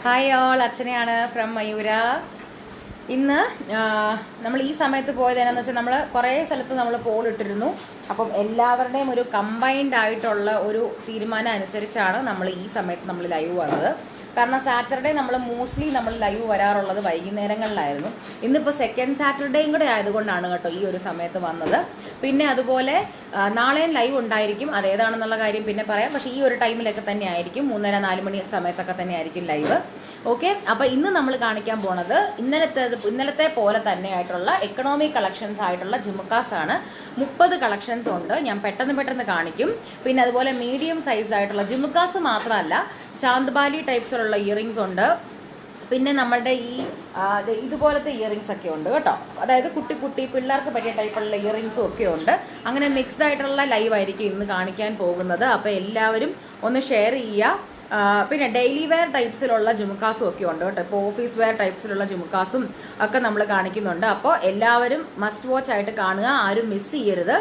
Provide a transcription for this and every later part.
Hi all, അർച്ചനയാണ് from Mayura. ഇന്ന് നമ്മൾ ഈ സമയത്ത് പോയത് എന്നാന്ന് വെച്ചാൽ നമ്മൾ കുറേ സ്ഥലത്ത് നമ്മൾ പോൾ ഇട്ടിരുന്നു. അപ്പം എല്ലാവരുടെയും ഒരു കമ്പൈൻഡ് ആയിട്ടുള്ള ഒരു തീരുമാനം അനുസരിച്ചാണ് നമ്മൾ ഈ സമയത്ത് നമ്മൾ ലൈവ് വന്നത്. കാരണം സാറ്റർഡേ നമ്മൾ മോസ്റ്റ്ലി നമ്മൾ ലൈവ് വരാറുള്ളത് വൈകുന്നേരങ്ങളിലായിരുന്നു. ഇന്നിപ്പോൾ സെക്കൻഡ് സാറ്റർഡേയും കൂടെ ആയതുകൊണ്ടാണ് കേട്ടോ ഈ ഒരു സമയത്ത് വന്നത്. പിന്നെ അതുപോലെ നാളെയും ലൈവ് ഉണ്ടായിരിക്കും, അതേതാണെന്നുള്ള കാര്യം പിന്നെ പറയാം. പക്ഷേ ഈ ഒരു ടൈമിലൊക്കെ തന്നെ ആയിരിക്കും, 3:30-4 മണി സമയത്തൊക്കെ തന്നെ ആയിരിക്കും ലൈവ്. ഓക്കെ, അപ്പോൾ ഇന്ന് നമ്മൾ കാണിക്കാൻ പോണത് ഇന്നലത്തെ പോലെ തന്നെ ആയിട്ടുള്ള എക്കണോമിക് കളക്ഷൻസ് ആയിട്ടുള്ള ജുമുക്കാസ് ആണ്. 30 കളക്ഷൻസ് ഉണ്ട്. ഞാൻ പെട്ടെന്ന് കാണിക്കും. പിന്നെ അതുപോലെ മീഡിയം സൈസ് ആയിട്ടുള്ള ജുമുക്കാസ് മാത്രമല്ല, ചാന്ദ്ബാലി ടൈപ്സിലുള്ള ഇയറിങ്സ് ഉണ്ട്. പിന്നെ നമ്മളുടെ ഈ ഇതുപോലത്തെ ഇയറിങ്സ് ഒക്കെ ഉണ്ട് കേട്ടോ. അതായത് കുട്ടി പിള്ളേർക്ക് പറ്റിയ ടൈപ്പുള്ള ഇയറിങ്സും ഒക്കെ ഉണ്ട്. അങ്ങനെ മിക്സ്ഡ് ആയിട്ടുള്ള ലൈവ് ആയിരിക്കും ഇന്ന് കാണിക്കാൻ പോകുന്നത്. അപ്പോൾ എല്ലാവരും ഒന്ന് ഷെയർ ചെയ്യുക. പിന്നെ ഡെയിലി വെയർ ടൈപ്സിലുള്ള ജുമുക്കാസും ഒക്കെ ഉണ്ട് കേട്ടോ. ഇപ്പോൾ ഓഫീസ് വെയർ ടൈപ്സിലുള്ള ജുമുക്കാസും ഒക്കെ നമ്മൾ കാണിക്കുന്നുണ്ട്. അപ്പോൾ എല്ലാവരും മസ്റ്റ് വാച്ച് ആയിട്ട് കാണുക, ആരും മിസ് ചെയ്യരുത്.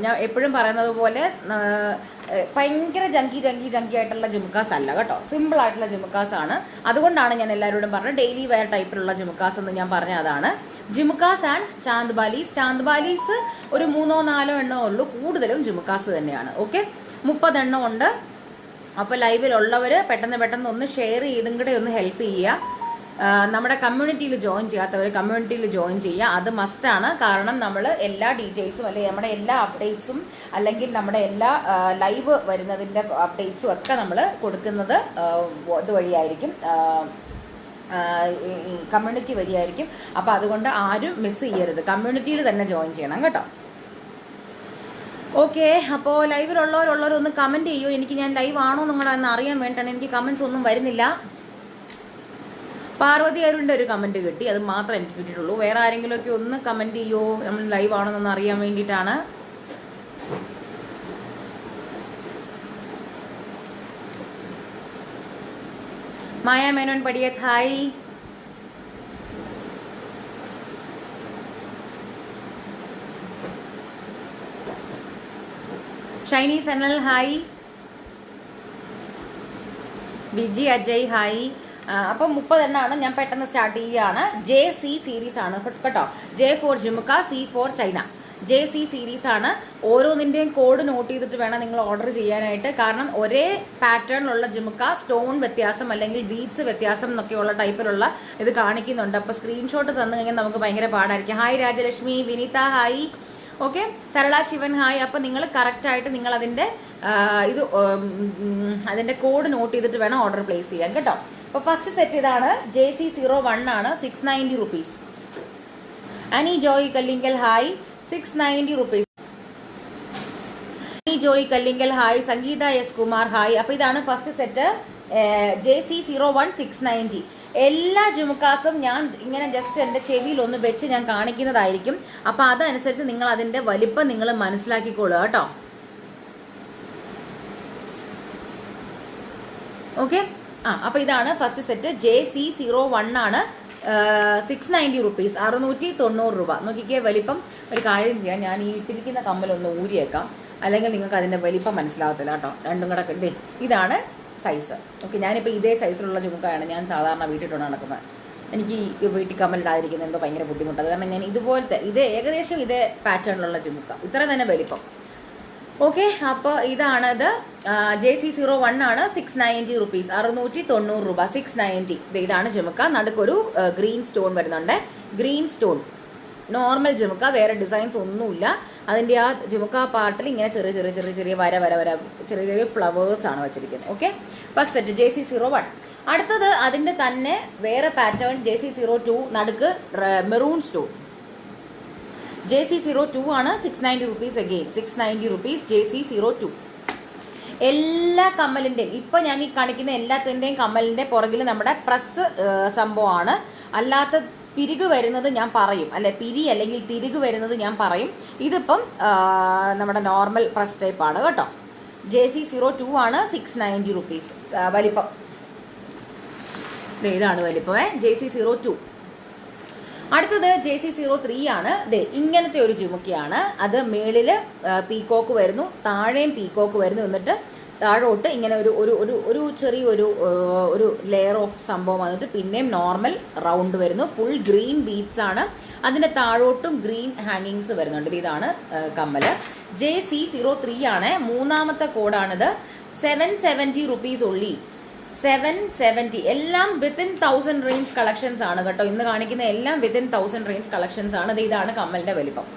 ഞാൻ എപ്പോഴും പറയുന്നത് പോലെ ഭയങ്കര ജങ്കി ആയിട്ടുള്ള ജുമുക്കാസ് അല്ല കേട്ടോ, സിമ്പിൾ ആയിട്ടുള്ള ജുമുക്കാസ് ആണ്. അതുകൊണ്ടാണ് ഞാൻ എല്ലാവരോടും പറഞ്ഞത് ഡെയിലി വെയർ ടൈപ്പിലുള്ള ജുമുക്കാസ് എന്ന് ഞാൻ പറഞ്ഞ അതാണ്. ജുമുക്കാസ് ആൻഡ് ചാന്ദ്ബാലീസ് ഒരു 3-4 എണ്ണമേ ഉള്ളൂ, കൂടുതലും ജുമുക്കാസ് തന്നെയാണ്. ഓക്കെ, 30 എണ്ണം ഉണ്ട്. അപ്പോൾ ലൈവിലുള്ളവർ പെട്ടെന്ന് ഒന്ന് ഷെയർ ചെയ്തും കൂടെ ഒന്ന് ഹെൽപ്പ് ചെയ്യുക. നമ്മുടെ കമ്മ്യൂണിറ്റിയിൽ ജോയിൻ ചെയ്യാത്തവർ കമ്മ്യൂണിറ്റിയിൽ ജോയിൻ ചെയ്യുക, അത് മസ്റ്റാണ്. കാരണം നമ്മൾ എല്ലാ ഡീറ്റെയിൽസും അല്ലെങ്കിൽ നമ്മുടെ എല്ലാ അപ്ഡേറ്റ്സും അല്ലെങ്കിൽ നമ്മുടെ എല്ലാ ലൈവ് വരുന്നതിൻ്റെ അപ്ഡേറ്റ്സും ഒക്കെ നമ്മൾ കൊടുക്കുന്നത് ഇതുവഴിയായിരിക്കും, കമ്മ്യൂണിറ്റി വഴിയായിരിക്കും. അപ്പോൾ അതുകൊണ്ട് ആരും മിസ് ചെയ്യരുത്, കമ്മ്യൂണിറ്റിയിൽ തന്നെ ജോയിൻ ചെയ്യണം കേട്ടോ. ഓക്കെ, അപ്പോൾ ലൈവിലുള്ളവരൊന്ന് കമൻറ്റ് ചെയ്യൂ. ഞാൻ ലൈവ് ആണോ നിങ്ങളെന്ന് അറിയാൻ വേണ്ടിയിട്ടാണ്. എനിക്ക് കമൻറ്റ്സ് ഒന്നും വരുന്നില്ല. പാർവതി അരുണിൻ്റെ ഒരു കമൻറ്റ് കിട്ടി, അത് മാത്രമേ എനിക്ക് കിട്ടിയിട്ടുള്ളൂ. വേറെ ആരെങ്കിലുമൊക്കെ ഒന്ന് കമൻറ്റ് ചെയ്യോ, നമ്മൾ ലൈവ് ആണോന്നൊന്ന് അറിയാൻ വേണ്ടിയിട്ടാണ്. മായ മേനോൻ പടിയത് hi. Shiny Sanal hi. Biji Ajay hi. അപ്പം 30 എണ്ണമാണ്. ഞാൻ പെട്ടെന്ന് സ്റ്റാർട്ട് ചെയ്യുകയാണ്. JC സീരീസ് ആണ് കേട്ടോ. J for jhumka, C for China. JC series ആണ്. ഓരോന്നിൻ്റെയും കോഡ് നോട്ട് ചെയ്തിട്ട് വേണം നിങ്ങൾ ഓർഡർ ചെയ്യാനായിട്ട്. കാരണം ഒരേ പാറ്റേണിലുള്ള ജുമുക്ക സ്റ്റോൺ വ്യത്യാസം അല്ലെങ്കിൽ ബീഡ്സ് വ്യത്യാസം എന്നൊക്കെയുള്ള ടൈപ്പിലുള്ള ഇത് കാണിക്കുന്നുണ്ട്. അപ്പോൾ സ്ക്രീൻഷോട്ട് തന്നു കഴിഞ്ഞാൽ നമുക്ക് ഭയങ്കര പാടായിരിക്കും. Hi Rajalakshmi, Vineetha hi. Okay, Sarala Shivan hi. അപ്പം നിങ്ങൾ കറക്റ്റായിട്ട് നിങ്ങൾ അതിൻ്റെ കോഡ് നോട്ട് ചെയ്തിട്ട് വേണം ഓർഡർ പ്ലേസ് ചെയ്യാൻ കേട്ടോ. അപ്പോൾ ഫസ്റ്റ് സെറ്റ് ഇതാണ്. JC01 ആണ്, 690 റുപ്പീസ്. അനി ജോയ് കല്ലിങ്കൽ ഹായ്, 690 റുപ്പീസ്. അനി ജോയ് കല്ലിങ്കൽ ഹായ്. സംഗീത എസ് കുമാർ ഹായ്. അപ്പോൾ ഇതാണ് ഫസ്റ്റ് സെറ്റ്, JC01 690. എല്ലാ ജുമുക്കാസും ഞാൻ ഇങ്ങനെ ജസ്റ്റ് എൻ്റെ ചെവിയിൽ ഒന്ന് വെച്ച് ഞാൻ കാണിക്കുന്നതായിരിക്കും. അപ്പം അതനുസരിച്ച് നിങ്ങൾ അതിൻ്റെ വലിപ്പം നിങ്ങൾ മനസ്സിലാക്കിക്കൊള്ളുക കേട്ടോ. ഓക്കെ, അപ്പോൾ ഇതാണ് ഫസ്റ്റ് സെറ്റ്. JC01 ആണ്, 690 റുപ്പീസ്, 690 രൂപ. നോക്കിക്കേ വലിപ്പം. ഒരു കാര്യം ചെയ്യാം, ഞാൻ ഈ ഇട്ടിരിക്കുന്ന കമ്മലൊന്ന് ഊരിയേക്കാം, അല്ലെങ്കിൽ നിങ്ങൾക്ക് അതിൻ്റെ വലിപ്പം മനസ്സിലാവത്തില്ല കേട്ടോ. രണ്ടും കൂടെ കണ്ടേ, ഇതാണ് സൈസ്. ഓക്കെ, ഞാനിപ്പോൾ ഇതേ സൈസിലുള്ള ജുമുക്കയാണ് ഞാൻ സാധാരണ വീട്ടിലിട്ട് നടക്കുന്നത്. എനിക്ക് ഈ വീട്ടിൽ കമ്മലിടാതിരിക്കുന്നത് എന്തോ ഭയങ്കര ബുദ്ധിമുട്ടാണ്. കാരണം ഞാൻ ഇതുപോലത്തെ ഏകദേശം ഇതേ പാറ്റേണിലുള്ള ജുമുക്ക, ഇത്ര തന്നെ വലിപ്പം. ഓക്കെ, അപ്പോൾ ഇതാണത്. JC01 ആണ്, 690 റുപ്പീസ്, 690 രൂപ, 690. ഇതാണ് ജുമുക്ക. നടുക്കൊരു ഗ്രീൻ സ്റ്റോൺ വരുന്നുണ്ട്. ഗ്രീൻ സ്റ്റോൺ നോർമൽ ജുമുക്ക, വേറെ ഡിസൈൻസ് ഒന്നുമില്ല. അതിൻ്റെ ആ ജുമുക്ക പാർട്ടിൽ ഇങ്ങനെ ചെറിയ വര ചെറിയ ഫ്ലവേഴ്സ് ആണ് വെച്ചിരിക്കുന്നത്. Okay, first set JC01. അടുത്തത് അതിൻ്റെ തന്നെ വേറെ പാറ്റേൺ JC02, നടുക്ക് മെറൂൺ സ്റ്റോൺ. JC02 ആണ്, 690 റുപ്പീസ്. Again 690 rupees, JC02. എല്ലാ കമ്മലിൻ്റെയും ഇപ്പം ഞാൻ ഈ കാണിക്കുന്ന എല്ലാത്തിൻ്റെയും കമ്മലിൻ്റെ പുറകിൽ നമ്മുടെ പ്രസ് സംഭവമാണ്. അല്ലാത്ത പിരികു വരുന്നത് ഞാൻ പറയും, അല്ലെ പിരി അല്ലെങ്കിൽ തിരികു വരുന്നത് ഞാൻ പറയും. ഇതിപ്പം നമ്മുടെ നോർമൽ പ്രസ് ടൈപ്പ് ആണ് കേട്ടോ. JC02 ആണ്, 690 റുപ്പീസ്. വലിപ്പം ഇതാണ് വലിപ്പം, JC02. അടുത്തത് JC03 ആണ്. ഇങ്ങനത്തെ ഒരു ജുമുക്കയാണ്. അത് മേളിൽ പീക്കോക്ക് വരുന്നു, താഴെയും പീക്കോക്ക് വരുന്നു, എന്നിട്ട് താഴോട്ട് ഇങ്ങനെ ഒരു ഒരു ഒരു ഒരു ചെറിയൊരു ഒരു ലെയർ ഓഫ് സംഭവം വന്നിട്ട് പിന്നെയും നോർമൽ റൗണ്ട് വരുന്നു. ഫുൾ ഗ്രീൻ ബീഡ്സ് ആണ്. അതിന്റെ താഴോട്ടും ഗ്രീൻ ഹാങ്ങിങ്സ് വരുന്നുണ്ട്. ഇതാണ് കമ്മല്. JC03 ആണ്. മൂന്നാമത്തെ കോഡാണിത്. 770 റുപ്പീസ് ഉള്ളി. 770. എല്ലാം വിത്തിൻ 1000 റേഞ്ച് കളക്ഷൻസ് ആണ് കേട്ടോ. ഇന്ന് കാണിക്കുന്ന എല്ലാം വിത്തിൻ 1000 റേഞ്ച് കളക്ഷൻസ് ആണ്. ഇതാണ് കമ്മലിന്റെ വലിപ്പം.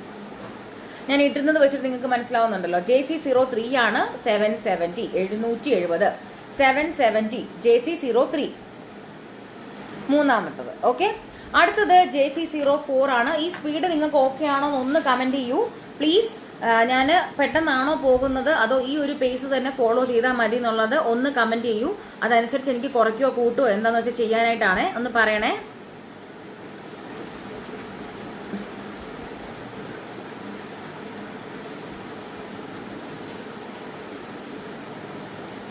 ഞാൻ ഇട്ടുന്നത് വെച്ചിട്ട് നിങ്ങൾക്ക് മനസ്സിലാവുന്നുണ്ടല്ലോ. JC03 ആണ്. 770 770 770 JC03 മൂന്നാമത്തത്. ഓക്കെ, അടുത്തത് JC04 ആണ്. ഈ സ്പീഡ് നിങ്ങൾക്ക് ഓക്കെ ആണോ ഒന്ന് കമന്റ് ചെയ്യൂ പ്ലീസ്. ഞാൻ പെട്ടെന്നാണോ പോകുന്നത് അതോ ഈ ഒരു പേസ് തന്നെ ഫോളോ ചെയ്താൽ മതി എന്നുള്ളത് ഒന്ന് കമന്റ് ചെയ്യൂ. അതനുസരിച്ച് എനിക്ക് കുറയ്ക്കുകയോ കൂട്ടുകയോ എന്താന്ന് വെച്ചാൽ ചെയ്യാനായിട്ടാണ്. ഒന്ന് പറയണേ.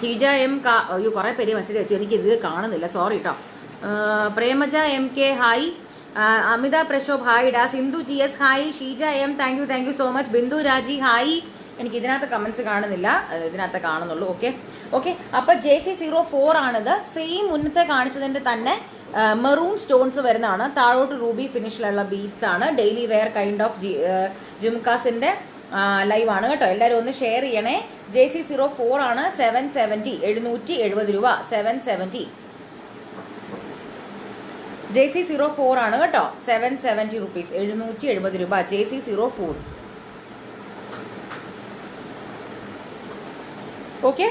ഷീജ എം അയ്യോ കുറെ പേര് മെസ്സേജ് വെച്ചു, എനിക്ക് ഇത് കാണുന്നില്ല, സോറി കേട്ടോ. Premaja MK hi. Amitha Prashobh hi ഡാ. Sindhu GS hi. Sheeja M thank you so much. Bindu Raji hi. എനിക്ക് ഇതിനകത്ത് കമന്റ്സ് കാണുന്നില്ല, ഇതിനകത്ത് കാണുന്നുള്ളൂ. ഓക്കെ. അപ്പൊ JC04 ആണിത്. സെയിം മുന്നത്തെ കാണിച്ചതിന്റെ തന്നെ മെറൂൺ സ്റ്റോൺസ് വരുന്നതാണ്. താഴോട്ട് റൂബി ഫിനിഷിലുള്ള ബീഡ്സ് ആണ്. ഡെയിലി വെയർ കൈൻഡ് ഓഫ് ജിംകാസിന്റെ ലൈവ് ആണ് കേട്ടോ. എല്ലാവരും ഒന്ന് ഷെയർ ചെയ്യണേ. JC04 ആണ്. 770 770 രൂപ. 770 JC04 ആണ് കേട്ടോ. 770 റുപ്പീസ് 770 രൂപ. JC04. ഓക്കെ,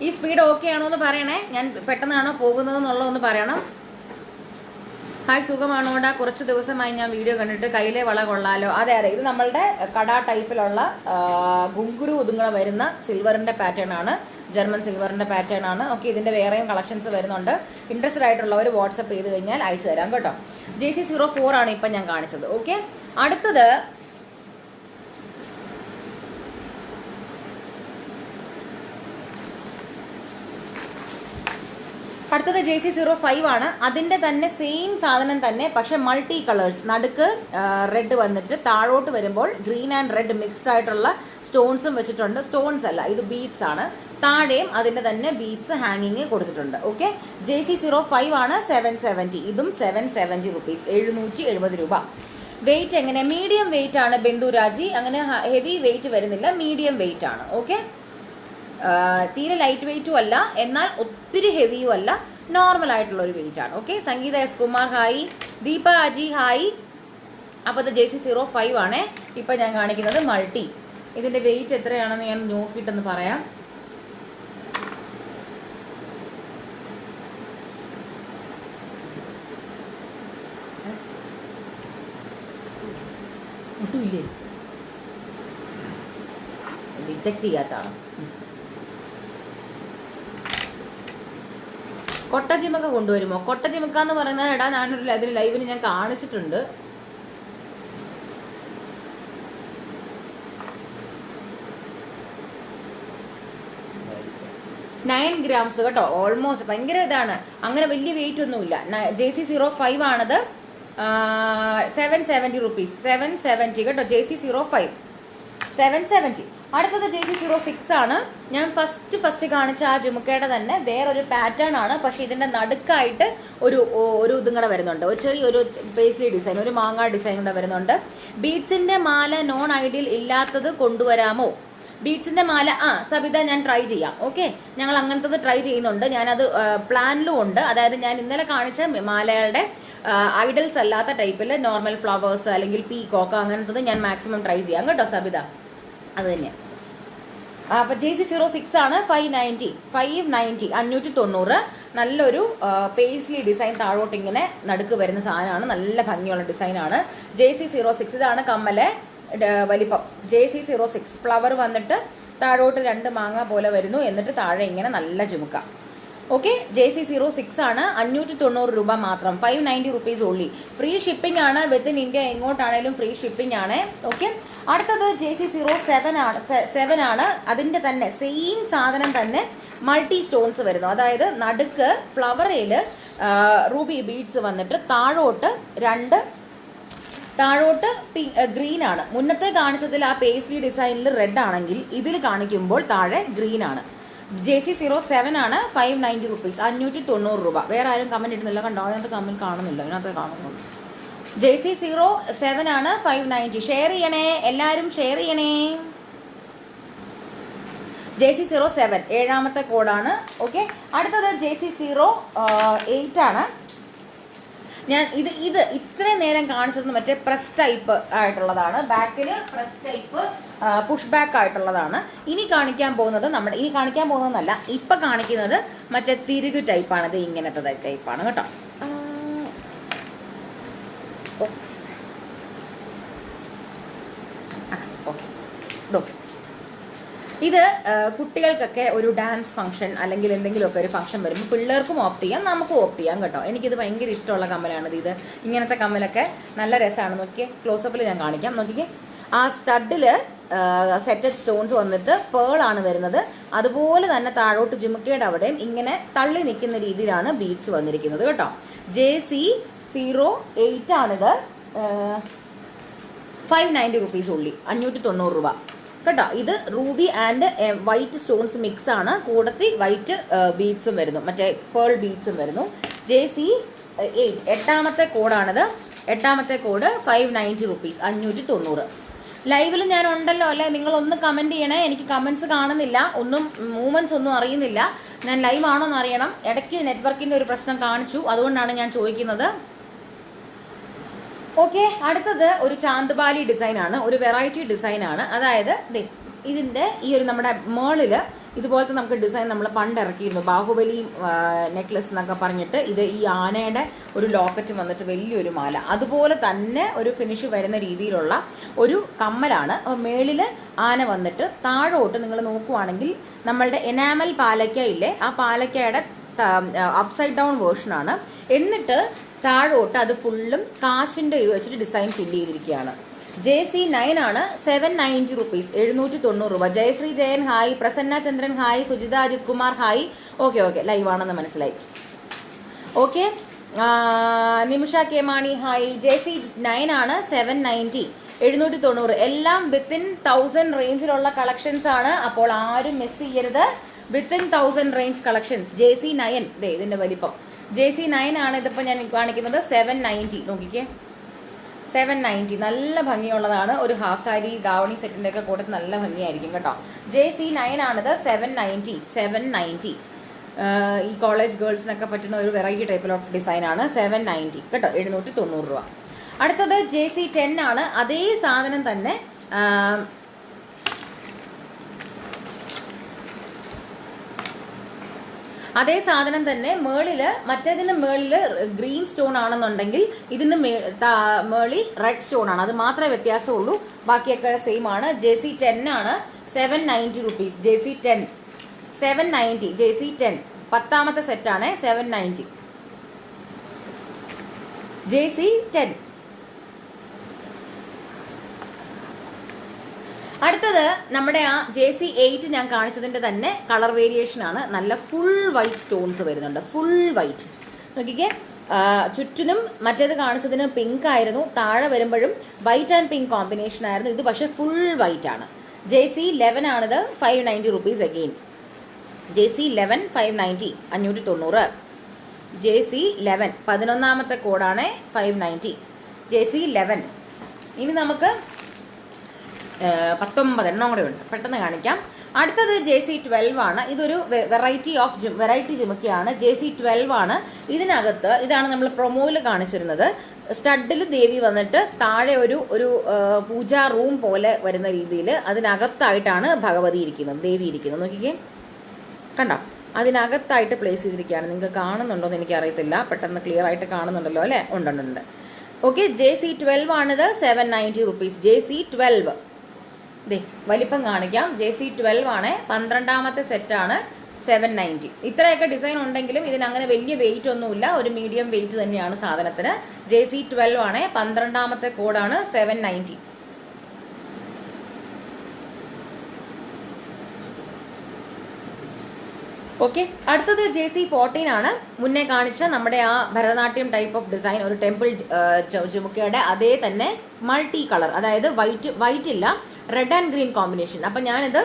ഈ സ്പീഡ് ഓക്കെ ആണോ എന്ന് പറയണേ. ഞാൻ പെട്ടെന്നാണോ പോകുന്നത് എന്നുള്ളതൊന്ന് പറയണം. ഹായ്, സുഖമാണോടാ? കുറച്ച് ദിവസമായി ഞാൻ വീഡിയോ കണ്ടിട്ട്. കയ്യിലെ വള കൊള്ളാലോ. അതെ, ഇത് നമ്മളുടെ കട ടൈപ്പിലുള്ള ഗുങ്കുരു ഒതുങ്ങണ വരുന്ന സിൽവറിന്റെ പാറ്റേൺ ആണ്. ജർമ്മൻ സിൽവറിന്റെ പാറ്റേൺ ആണ്. ഓക്കെ, ഇതിന്റെ വേറെയും കളക്ഷൻസ് വരുന്നുണ്ട്. ഇൻട്രസ്റ്റഡ് ആയിട്ടുള്ളവർ വാട്സപ്പ് ചെയ്ത് കഴിഞ്ഞാൽ അയച്ചു തരാം കേട്ടോ. JC04 ആണ് ഇപ്പം ഞാൻ കാണിച്ചത്. ഓക്കെ, അടുത്തത് JC05 ആണ്. അതിന്റെ തന്നെ സെയിം സാധനം തന്നെ, പക്ഷെ മൾട്ടി കളേഴ്സ്. നടുക്ക് റെഡ് വന്നിട്ട് താഴോട്ട് വരുമ്പോൾ ഗ്രീൻ ആൻഡ് റെഡ് മിക്സ്ഡ് ആയിട്ടുള്ള സ്റ്റോൺസും വെച്ചിട്ടുണ്ട്. സ്റ്റോൺസ് അല്ല, ഇത് ബീഡ്സ് ആണ്. താഴെയും അതിന്റെ തന്നെ ബീഡ്സ് ഹാങ്ങിങ് കൊടുത്തിട്ടുണ്ട്. ഓക്കെ, JC05 ആണ്. 770. ഇതും 770 റുപ്പീസ് 770 രൂപ. വെയിറ്റ് എങ്ങനെ? മീഡിയം വെയിറ്റ് ആണ് ബിന്ദു രാജി. അങ്ങനെ ഹെവി വെയിറ്റ് വരുന്നില്ല, മീഡിയം വെയിറ്റ് ആണ്. ഓക്കെ, തീരെ ലൈറ്റ് വെയിറ്റും അല്ല, എന്നാൽ ഒത്തിരി ഹെവിയും അല്ല, നോർമൽ ആയിട്ടുള്ള ഒരു വെയിറ്റ് ആണ്. ഓക്കെ, സംഗീത S Kumar hi. Deepa Aji hi. അപ്പോൾ ഇത് JC05 ആണ്. ഇപ്പൊ ഞാൻ കാണിക്കുന്നത് മൾട്ടി. ഇതിന്റെ വെയിറ്റ് എത്രയാണെന്ന് ഞാൻ നോക്കിയിട്ടെന്ന് പറയാം. ഒട്ടുമില്ലേ, ഡിറ്റക്ട് ചെയ്യാത്താണ്. കൊട്ടജിമക്ക കൊണ്ടുവരുമോ? കൊട്ടജിമക്ക എന്ന് പറയുന്നത് എടാ, ഞാനൊരു അതിന് ലൈവിന് ഞാൻ കാണിച്ചിട്ടുണ്ട്. $9 grams കേട്ടോ. ഓൾമോസ്റ്റ് ഭയങ്കര ഇതാണ്. അങ്ങനെ വലിയ വെയിറ്റ് ഒന്നുമില്ല. JC05 ആണത്. 770 റുപ്പീസ്. 770 കേട്ടോ. JC05 770. അടുത്തത് JC06 ആണ്. ഞാൻ ഫസ്റ്റ് കാണിച്ച ആ ജുമുക്കയുടെ തന്നെ വേറൊരു പാറ്റേൺ ആണ്. പക്ഷെ ഇതിന്റെ നടുക്കായിട്ട് ഒരു ഇതും കൂടെ വരുന്നുണ്ട്. ഒരു ചെറിയൊരു പേസ്ലി ഡിസൈൻ, ഒരു മാങ്ങ ഡിസൈൻ കൂടെ വരുന്നുണ്ട്. ബീഡ്സിന്റെ മാല നോൺ ഐഡിയൽ ഇല്ലാത്തത് കൊണ്ടുവരാമോ? ബീഡ്സിന്റെ മാല സബിത ഞാൻ ട്രൈ ചെയ്യാം. ഓക്കെ, ഞങ്ങൾ അങ്ങനത്തത് ട്രൈ ചെയ്യുന്നുണ്ട്. ഞാനത് പ്ലാനിലും ഉണ്ട്. അതായത് ഞാൻ ഇന്നലെ കാണിച്ച മാലകളുടെ ഐഡൽസ് അല്ലാത്ത ടൈപ്പിൽ നോർമൽ ഫ്ലവേഴ്സ് അല്ലെങ്കിൽ പീകോക്ക് അങ്ങനത്തത് ഞാൻ മാക്സിമം ട്രൈ ചെയ്യാം കേട്ടോ സബിത. അത് തന്നെയാണ്. അപ്പൊ JC06 ആണ്. 590 590. നല്ലൊരു പേസ്ലി ഡിസൈൻ താഴോട്ട് ഇങ്ങനെ നടുക്ക് വരുന്ന സാധനമാണ്. നല്ല ഭംഗിയുള്ള ഡിസൈനാണ്. JC06. ഇതാണ് കമ്മലെ വലിപ്പം. JC06 ഫ്ലവർ വന്നിട്ട് താഴോട്ട് 2 മാങ്ങ പോലെ വരുന്നു. എന്നിട്ട് താഴെ ഇങ്ങനെ നല്ല ചുമുക്ക. ഓക്കെ, JC06 ആണ്. 590 രൂപ മാത്രം. 590 റുപ്പീസ് ഉള്ളി. ഫ്രീ ഷിപ്പിംഗ് ആണ്. വിത്തിൻ ഇന്ത്യ എങ്ങോട്ടാണേലും ഫ്രീ ഷിപ്പിംഗ് ആണ്. ഓക്കെ, അടുത്തത് JC07 ആണ്. അതിന്റെ തന്നെ സെയിം സാധനം തന്നെ മൾട്ടി സ്റ്റോൺസ് വരുന്നു. അതായത് നടുക്ക് ഫ്ലവറില് റൂബി ബീഡ്സ് വന്നിട്ട് താഴോട്ട് ഗ്രീൻ ആണ്. മുന്നത്തെ കാണിച്ചതിൽ ആ പേസ്ലി ഡിസൈനിൽ റെഡ് ആണെങ്കിൽ ഇതിൽ കാണിക്കുമ്പോൾ താഴെ ഗ്രീൻ ആണ്. JC07 ആണ് 590 റുപ്പീസ്, 590 രൂപ. വേറെ ആരും കമന്റ് ഇടുന്നില്ല, കണ്ടോ? അതിനകത്ത് കമന്റ് കാണുന്നില്ല, അതിനകത്ത് കാണുന്നുള്ളൂ. JC07 ആണ് 590. ഷെയർ ചെയ്യണേ, എല്ലാവരും ഷെയർ ചെയ്യണേ. JC07 ഏഴാമത്തെ കോഡാണ്. ഓക്കെ, അടുത്തത് JC08 ആണ്. ഞാൻ ഇത് ഇത്രയും നേരം കാണിച്ചത് മറ്റേ പ്രസ് ടൈപ്പ് ആയിട്ടുള്ളതാണ്. ബാക്കിൽ പ്രസ് ടൈപ്പ് പുഷ് ബാക്ക് ആയിട്ടുള്ളതാണ്. ഇനി കാണിക്കാൻ പോകുന്നതല്ല, ഇപ്പൊ കാണിക്കുന്നത് മറ്റേ തിരികു ടൈപ്പാണ്. ഇത് ഇങ്ങനത്തെ ടൈപ്പാണ് കേട്ടോ. ഓക്കെ, ഇത് കുട്ടികൾക്കൊക്കെ ഒരു ഡാൻസ് ഫംഗ്ഷൻ അല്ലെങ്കിൽ എന്തെങ്കിലുമൊക്കെ ഒരു ഫംഗ്ഷൻ വരുമ്പോൾ പിള്ളേർക്കും ഓപ്റ്റ് ചെയ്യാം, നമുക്കും ഓപ്റ്റ് ചെയ്യാം കേട്ടോ. എനിക്കിത് ഭയങ്കര ഇഷ്ടമുള്ള കമ്മലാണ്. ഇത് ഇങ്ങനത്തെ കമ്മലൊക്കെ നല്ല രസമാണ്. നോക്കിയേ, ക്ലോസപ്പിൽ ഞാൻ കാണിക്കാം. നോക്കിക്കേ, ആ സ്റ്റഡില് സെറ്റഡ് സ്റ്റോൺസ് വന്നിട്ട് പേൾ ആണ് വരുന്നത്. അതുപോലെ തന്നെ താഴോട്ട് ജിമുക്കയുടെ അവിടെയും ഇങ്ങനെ തള്ളി നിൽക്കുന്ന രീതിയിലാണ് ബീഡ്സ് വന്നിരിക്കുന്നത് കേട്ടോ. JC08 ആണിത്. 590 റുപ്പീസ് ഉള്ളി, 590 രൂപ കേട്ടോ. ഇത് Ruby and white stones mix ആണ്. കൂടത്തിൽ വൈറ്റ് ബീഡ്സും വരുന്നു, മറ്റേ പേൾ ബീഡ്സും വരുന്നു. JC8 എട്ടാമത്തെ കോഡാണിത്. എട്ടാമത്തെ കോഡ് 590 റുപ്പീസ്, 590. ലൈവിൽ ഞാൻ ഉണ്ടല്ലോ അല്ലെ? നിങ്ങളൊന്ന് കമന്റ് ചെയ്യണേ. എനിക്ക് കമന്റ്സ് കാണുന്നില്ല, ഒന്നും മൂവ്മെന്റ്സ് ഒന്നും അറിയുന്നില്ല. ഞാൻ ലൈവ് ആണോ എന്ന് അറിയണം. ഇടയ്ക്ക് നെറ്റ്വർക്കിന്റെ ഒരു പ്രശ്നം കാണിച്ചു, അതുകൊണ്ടാണ് ഞാൻ ചോദിക്കുന്നത്. ഓക്കെ, അടുത്തത് ഒരു ചാന്ദബാലി ഡിസൈൻ ആണ്, ഒരു വെറൈറ്റി ഡിസൈൻ ആണ്. അതായത് ഇതിന്റെ ഈ ഒരു നമ്മുടെ മേളില് ഇതുപോലത്തെ നമുക്ക് ഡിസൈൻ നമ്മൾ പണ്ട് ഇറക്കിയിരുന്നു, ബാഹുബലി നെക്ലസ് എന്നൊക്കെ പറഞ്ഞിട്ട്. ഇത് ഈ ആനയുടെ ഒരു ലോക്കറ്റ് വന്നിട്ട് വലിയൊരു മാല, അതുപോലെ തന്നെ ഒരു ഫിനിഷ് വരുന്ന രീതിയിലുള്ള ഒരു കമ്മലാണ്. അപ്പോൾ മേളില് ആന വന്നിട്ട് താഴോട്ട് നിങ്ങൾ നോക്കുവാണെങ്കിൽ നമ്മളുടെ എനാമൽ പാലക്ക ഇല്ലേ, ആ പാലക്കയുടെ അപ്സൈഡ് ഡൗൺ വേർഷനാണ്. എന്നിട്ട് താഴോട്ട് അത് ഫുള്ളും കാശിന്റെ ഇത് വെച്ചിട്ട് ഡിസൈൻ ഫില്ല് ചെയ്തിരിക്കുകയാണ്. JC9 ആണ്, 790 റുപ്പീസ്, 790 രൂപ. Jayashree Jayan hi, Prasanna Chandran hi, Sujitha Ajith Kumar hi. Okay, live ആണെന്ന് മനസ്സിലായി. Okay, Nimisha K Mani hi. JC9 ആണ്, 790, 790. എല്ലാം വിത്തിൻ 1000 റേഞ്ചിലുള്ള കളക്ഷൻസ് ആണ്. അപ്പോൾ ആരും മിസ് ചെയ്യരുത്. Within 1000 range collections. JC9 ഇതിന്റെ വലിപ്പം JC9 ആണ്. ഇതിപ്പോൾ ഞാൻ കാണിക്കുന്നത് 790. നോക്കിക്കേ, 790 നല്ല ഭംഗിയുള്ളതാണ്. ഒരു ഹാഫ് സാരി ദാവണി സെറ്റിന്റെ ഒക്കെ കൂടെ നല്ല ഭംഗിയായിരിക്കും കേട്ടോ. JC9 ആണിത്, 790. ഈ കോളേജ് ഗേൾസിനൊക്കെ പറ്റുന്ന ഒരു വെറൈറ്റി ടൈപ്പ് ഓഫ് ഡിസൈൻ ആണ്. 790 കേട്ടോ, 790 രൂപ. അടുത്തത് JC10 ആണ്. അതേ സാധനം തന്നെ മേളില്, മറ്റേതിന് മേളില് ഗ്രീൻ സ്റ്റോൺ ആണെന്നുണ്ടെങ്കിൽ ഇതിന് മേളിൽ റെഡ് സ്റ്റോൺ ആണ്. അത് മാത്രമേ വ്യത്യാസമുള്ളൂ, ബാക്കിയൊക്കെ സെയിം ആണ്. JC10 ആണ്, 790 റുപ്പീസ്. JC10 790. JC10 10ാമത്തെ സെറ്റാണ്, 790. JC10. അടുത്തത് നമ്മുടെ ആ JC8 ഞാൻ കാണിച്ചതിന്റെ തന്നെ കളർ വേരിയേഷൻ ആണ്. നല്ല ഫുൾ വൈറ്റ് സ്റ്റോൺസ് വരുന്നുണ്ട്, ഫുൾ വൈറ്റ്. നോക്കിക്കേ, ചുറ്റിനും മറ്റേത് കാണിച്ചതിന് പിങ്ക് ആയിരുന്നു, താഴെ വരുമ്പോഴും വൈറ്റ് ആൻഡ് പിങ്ക് കോമ്പിനേഷൻ ആയിരുന്നു. ഇത് പക്ഷെ ഫുൾ വൈറ്റ് ആണ്. JC11 ആണിത്, 590 റുപ്പീസ് അഗെയിൻ. JC11 590, 590. JC11 11ാമത്തെ കോഡാണ്, 590. JC11. ഇനി നമുക്ക് 19 എണ്ണം കൂടെ ഉണ്ട്, പെട്ടെന്ന് കാണിക്കാം. അടുത്തത് JC12 ആണ്. ഇതൊരു വെറൈറ്റി ജിമുക്കയാണ്. JC12 ആണ്. ഇതിനകത്ത് ഇതാണ് നമ്മൾ പ്രൊമോയിൽ കാണിച്ചിരുന്നത്. സ്റ്റഡിൽ ദേവി വന്നിട്ട് താഴെ ഒരു പൂജാ റൂം പോലെ വരുന്ന രീതിയിൽ അതിനകത്തായിട്ടാണ് ഭഗവതി ഇരിക്കുന്നത്, ദേവി ഇരിക്കുന്നത്. നോക്കിക്കേ, കണ്ടോ? അതിനകത്തായിട്ട് പ്ലേസ് ചെയ്തിരിക്കുകയാണ്. നിങ്ങൾക്ക് കാണുന്നുണ്ടോ എന്ന് എനിക്കറിയത്തില്ല, പെട്ടെന്ന് ക്ലിയർ ആയിട്ട് കാണുന്നുണ്ടല്ലോ അല്ലേ? ഉണ്ട്. ഓക്കെ, JC12 ആണിത്, 790 റുപ്പീസ്. JC12 വലിപ്പം കാണിക്കാം. JC12 ആണ്, 12ാമത്തെ സെറ്റാണ്, 790. ഇത്രയൊക്കെ ഡിസൈൻ ഉണ്ടെങ്കിലും ഇതിനങ്ങനെ വലിയ വെയിറ്റ് ഒന്നുമില്ല, ഒരു മീഡിയം വെയിറ്റ് തന്നെയാണ് സാധനത്തിന്. JC12 ആണ്, 12ാമത്തെ കോഡാണ്, 790. ഓക്കെ, അടുത്തത് JC14 ആണ്. മുന്നേ കാണിച്ച നമ്മുടെ ആ ഭരതനാട്യം ടൈപ്പ് ഓഫ് ഡിസൈൻ, ഒരു ടെമ്പിൾ ജിമുക്കയുടെ അതേ തന്നെ മൾട്ടി കളർ, അതായത് വൈറ്റ് ഇല്ല, റെഡ് ആൻഡ് ഗ്രീൻ കോമ്പിനേഷൻ. അപ്പം ഞാനിത്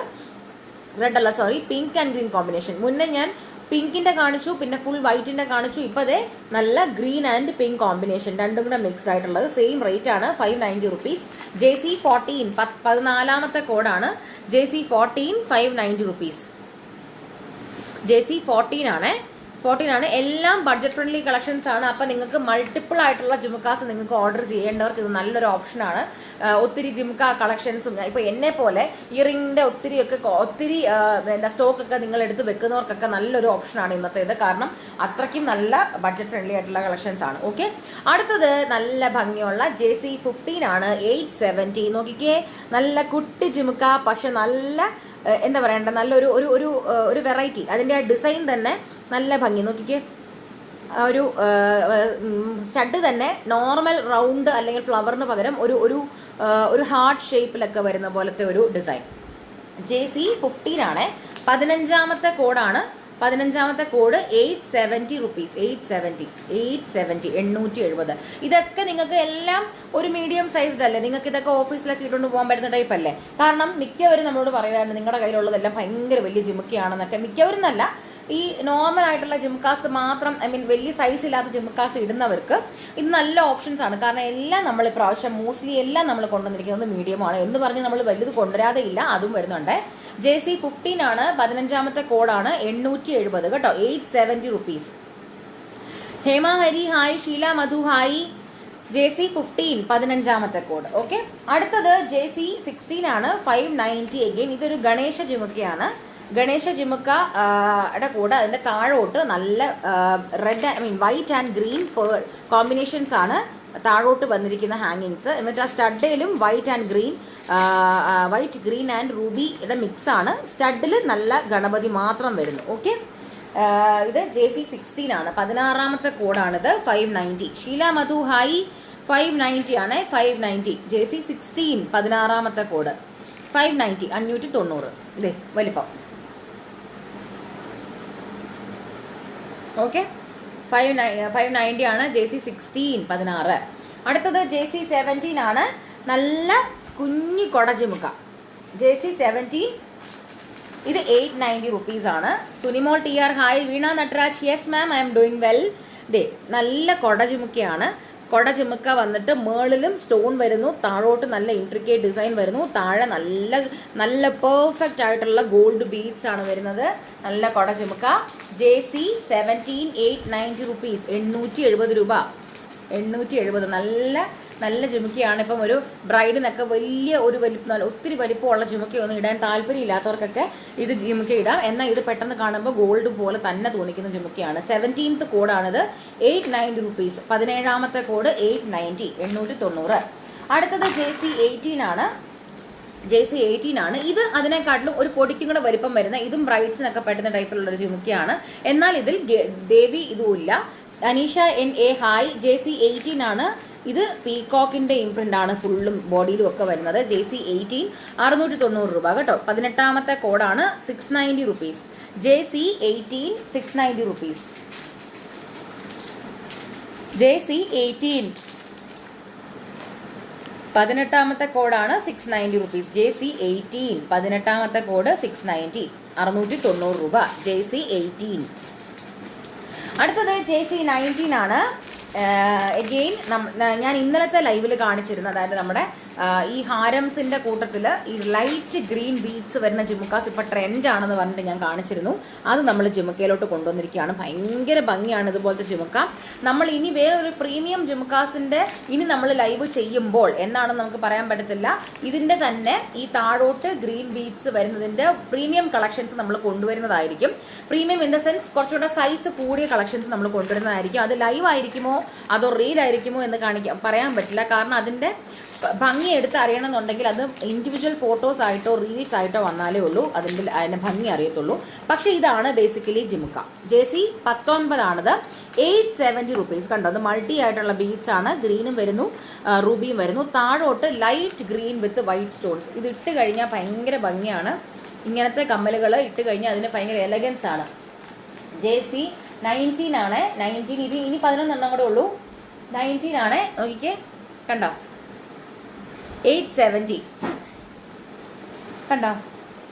റെഡ് അല്ല sorry, pink and green combination. മുന്നേ ഞാൻ പിങ്കിന്റെ കാണിച്ചു, പിന്നെ ഫുൾ വൈറ്റിന്റെ കാണിച്ചു. ഇപ്പൊ അതെ നല്ല ഗ്രീൻ ആൻഡ് പിങ്ക് കോമ്പിനേഷൻ രണ്ടും കൂടെ മിക്സ്ഡ് ആയിട്ടുള്ളത്. സെയിം റേറ്റ് ആണ്, 590 റുപ്പീസ്. JC14 14ാമത്തെ കോഡാണ്. JC14 590 rupees. JC14 ആണ്. എല്ലാം ബഡ്ജറ്റ് ഫ്രണ്ട്ലി കളക്ഷൻസ് ആണ്. അപ്പൊ നിങ്ങൾക്ക് മൾട്ടിപ്പിൾ ആയിട്ടുള്ള ജിമുക്കാസ് നിങ്ങൾക്ക് ഓർഡർ ചെയ്യേണ്ടവർക്ക് ഇത് നല്ലൊരു ഓപ്ഷനാണ്. ഒത്തിരി ജിമുക്ക കളക്ഷൻസും ഇപ്പൊ എന്നെ പോലെ ഇയറിംഗിന്റെ ഒത്തിരി എന്താ സ്റ്റോക്ക് ഒക്കെ നിങ്ങൾ എടുത്ത് വെക്കുന്നവർക്കൊക്കെ നല്ലൊരു ഓപ്ഷനാണ് ഇന്നത്തേത്. കാരണം അത്രയ്ക്കും നല്ല ബഡ്ജറ്റ് ഫ്രണ്ട്ലി ആയിട്ടുള്ള കളക്ഷൻസ് ആണ്. ഓക്കെ, അടുത്തത് നല്ല ഭംഗിയുള്ള JC15 ആണ്. 870. നോക്കിക്കേ, നല്ല കുട്ടി ജിമുക്ക, പക്ഷെ നല്ല എന്താ പറയണ്ട, നല്ലൊരു ഒരു വെറൈറ്റി. അതിന്റെ ഡിസൈൻ തന്നെ നല്ല ഭംഗി. നോക്കിക്കേ, ഒരു സ്റ്റഡ് തന്നെ നോർമൽ റൗണ്ട് അല്ലെങ്കിൽ ഫ്ലവറിന് പകരം ഒരു ഹാർട്ട് ഷേപ്പിലൊക്കെ വരുന്ന പോലത്തെ ഒരു ഡിസൈൻ. JC15 ആണ്. 15ാമത്തെ കോഡാണ്. 15ാമത്തെ കോഡ് 870 റുപ്പീസ്. 870. ഇതൊക്കെ നിങ്ങൾക്ക് എല്ലാം ഒരു മീഡിയം സൈസ്ഡ് അല്ലേ? നിങ്ങൾക്ക് ഇതൊക്കെ ഓഫീസിലൊക്കെ ഇട്ടുകൊണ്ട് പോകാൻ പറ്റുന്ന ടൈപ്പ് അല്ലേ? കാരണം മിക്കവരും നമ്മളോട് പറയുമായിരുന്നു നിങ്ങളുടെ കയ്യിലുള്ളതെല്ലാം ഭയങ്കര വലിയ ജിമുക്കയാണെന്നൊക്കെ. മിക്കവരും എന്നല്ല, ഈ നോർമൽ ആയിട്ടുള്ള ജിമുക്കാസ് മാത്രം, ഐ മീൻ വലിയ സൈസ് ഇല്ലാത്ത ജിമുക്കാസ് ഇടുന്നവർക്ക് ഇത് നല്ല ഓപ്ഷൻസ് ആണ്. കാരണം എല്ലാം നമ്മൾ ഇപ്രാവശ്യം മോസ്റ്റ്ലി എല്ലാം നമ്മൾ കൊണ്ടുവന്നിരിക്കുന്നത് മീഡിയമാണ് എന്ന് പറഞ്ഞ് നമ്മൾ വലുത് കൊണ്ടുവരാതെ ഇല്ല, അതും വരുന്നുണ്ട്. JC15 ആണ്. 15ാമത്തെ കോഡാണ്. 870 കേട്ടോ. 870 rupees. Hema Hari hi, Sheela Madhu hi. JC15 15ാമത്തെ കോഡ്. ഓക്കെ, അടുത്തത് JC16 ആണ്. 590 അഗെയിൻ. ഇതൊരു ഗണേശ ജിമുക്കയാണ്. ഗണേശ ജിമുക്കയുടെ കൂടെ അതിന്റെ താഴോട്ട് നല്ല red, I mean white and green combinations ആണ് താഴോട്ട് വന്നിരിക്കുന്ന ഹാങ്ങിങ്സ്. എന്നിട്ട് ആ സ്റ്റഡിലും വൈറ്റ് ഗ്രീൻ ആൻഡ് റൂബിയുടെ മിക്സ് ആണ്. സ്റ്റഡിൽ നല്ല ഗണപതി മാത്രം വരുന്നു. ഓക്കെ, ഇത് JC16 ആണ്. 16ാമത്തെ കോഡാണിത്. 590. ഷീല മധു ഹായ്. 590 ആണ്. 590. JC16 16ാമത്തെ code. 590 590. ഇതേ വലിപ്പം. ഓക്കെ, 590 ആണ്. JC16 16. അടുത്തത് JC17 ആണ്. നല്ല കുഞ്ഞി കൊട ജിമുക്ക. JC17 ഇത് 890 റുപ്പീസ് ആണ്. Sunimol TR hi. Veena Natraj yes ma'am, I'm doing well. ദേ നല്ല കൊട ജിമുക്കയാണ്. കൊട ജിമുക്ക വന്നിട്ട് മേളിലും സ്റ്റോൺ വരുന്നു, താഴോട്ട് നല്ല ഇൻട്രിക്കേറ്റ് ഡിസൈൻ വരുന്നു, താഴെ നല്ല പെർഫെക്റ്റ് ആയിട്ടുള്ള ഗോൾഡ് ബീഡ്സ് ആണ് വരുന്നത്. നല്ല കൊട ജിമുക്ക. JC17 890 rupees. 870 രൂപ. 870. നല്ല ജിമുക്കയാണ്. ഇപ്പം ഒരു ബ്രൈഡിനൊക്കെ ഒത്തിരി വലിപ്പമുള്ള ജിമുക്കയൊന്നും ഇടാൻ താല്പര്യമില്ലാത്തവർക്കൊക്കെ ഇത് ജിമുക്ക ഇടാം. എന്നാൽ ഇത് പെട്ടെന്ന് കാണുമ്പോൾ ഗോൾഡ് പോലെ തന്നെ തോന്നിക്കുന്ന ജിമുക്കയാണ്. 17th കോഡാണിത്. 890 റുപ്പീസ്. 17ാമത്തെ കോഡ് 890. 890. അടുത്തത് JC18 ആണ്. JC18 ആണ്. ഇത് അതിനെക്കാട്ടിലും ഒരു പൊടിക്കും കൂടെ വലിപ്പം വരുന്ന, ഇതും ബ്രൈഡ്സിനൊക്കെ പറ്റുന്ന ടൈപ്പിലുള്ള ഒരു ജിമുക്കയാണ്. എന്നാൽ ഇതിൽ ദേവി ഇതുമില്ല. Aneesha NA hi. JC18 ആണ്. ഇത് പീകോക്കിന്റെ ഇംപ്രിന്റ് ആണ് ഫുള്ളും ബോഡിയിലും ഒക്കെ വരുന്നത്. JC18 690 രൂപ കേട്ടോ. 18ാമത്തെ കോഡാണ്. 690 റുപ്പീസ്. JC18 690 rupees. JC18 18ാമത്തെ കോഡാണ്. 690 റുപ്പീസ്. JC18 18ാമത്തെ കോഡ് 690 690 രൂപ. JC18. അടുത്തത് JC19 ആണ്. എഗെയിൻ ഞാൻ ഇന്നലത്തെ ലൈവിൽ കാണിച്ചിരുന്നു, അതായത് നമ്മുടെ ഈ ഹാരംസിന്റെ കൂട്ടത്തിൽ ഈ ലൈറ്റ് ഗ്രീൻ ബീഡ്സ് വരുന്ന ജിമുക്കാസ് ഇപ്പൊ ട്രെൻഡ് ആണെന്ന് പറഞ്ഞിട്ട് ഞാൻ കാണിച്ചിരുന്നു. അത് നമ്മൾ ജിമുക്കയിലോട്ട് കൊണ്ടുവന്നിരിക്കുകയാണ്. ഭയങ്കര ഭംഗിയാണ് ഇതുപോലത്തെ ജിമുക്ക. നമ്മൾ ഇനി വേറൊരു പ്രീമിയം ജിമുക്കാസിന്റെ ഇനി നമ്മൾ ലൈവ് ചെയ്യുമ്പോൾ എന്നാണെന്ന് നമുക്ക് പറയാൻ പറ്റത്തില്ല. ഇതിന്റെ തന്നെ ഈ താഴോട്ട് ഗ്രീൻ ബീഡ്സ് വരുന്നതിന്റെ പ്രീമിയം കളക്ഷൻസ് നമ്മൾ കൊണ്ടുവരുന്നതായിരിക്കും. പ്രീമിയം ഇൻ ദ സെൻസ് കുറച്ചുകൂടെ സൈസ് കൂടിയ കളക്ഷൻസ് നമ്മൾ കൊണ്ടുവരുന്നതായിരിക്കും. അത് ലൈവ് ആയിരിക്കുമോ അതോ റീൽ ആയിരിക്കുമോ എന്ന് പറയാൻ പറ്റില്ല. കാരണം അതിന്റെ ഭംഗി എടുത്ത് അറിയണമെന്നുണ്ടെങ്കിൽ അത് ഇൻഡിവിജ്വൽ ഫോട്ടോസ് ആയിട്ടോ റീൽസ് ആയിട്ടോ വന്നാലേ ഉള്ളൂ അതിന്റെ ഭംഗി അറിയത്തുള്ളൂ. പക്ഷെ ഇതാണ് ബേസിക്കലി ജിമുക്ക. JC19 ആണിത്. 870 റുപ്പീസ്. കണ്ടോ, അത് മൾട്ടി ആയിട്ടുള്ള ബീഡ്സ് ആണ്. ഗ്രീനും വരുന്നു, റൂബിയും വരുന്നു. താഴോട്ട് ലൈറ്റ് ഗ്രീൻ വിത്ത് വൈറ്റ് സ്റ്റോൺസ്. ഇത് ഇട്ട് കഴിഞ്ഞാൽ ഭയങ്കര ഭംഗിയാണ്. ഇങ്ങനത്തെ കമ്മലുകൾ ഇട്ട് കഴിഞ്ഞാൽ അതിന് ഭയങ്കര എലഗൻസ് ആണ്. JC19 ആണ്. 19 ഇത് ഇനി 11 കൂടെ ഉള്ളൂ. 19 ആണ്. നോക്കിക്കേ, കണ്ടോ 870. കണ്ടോ,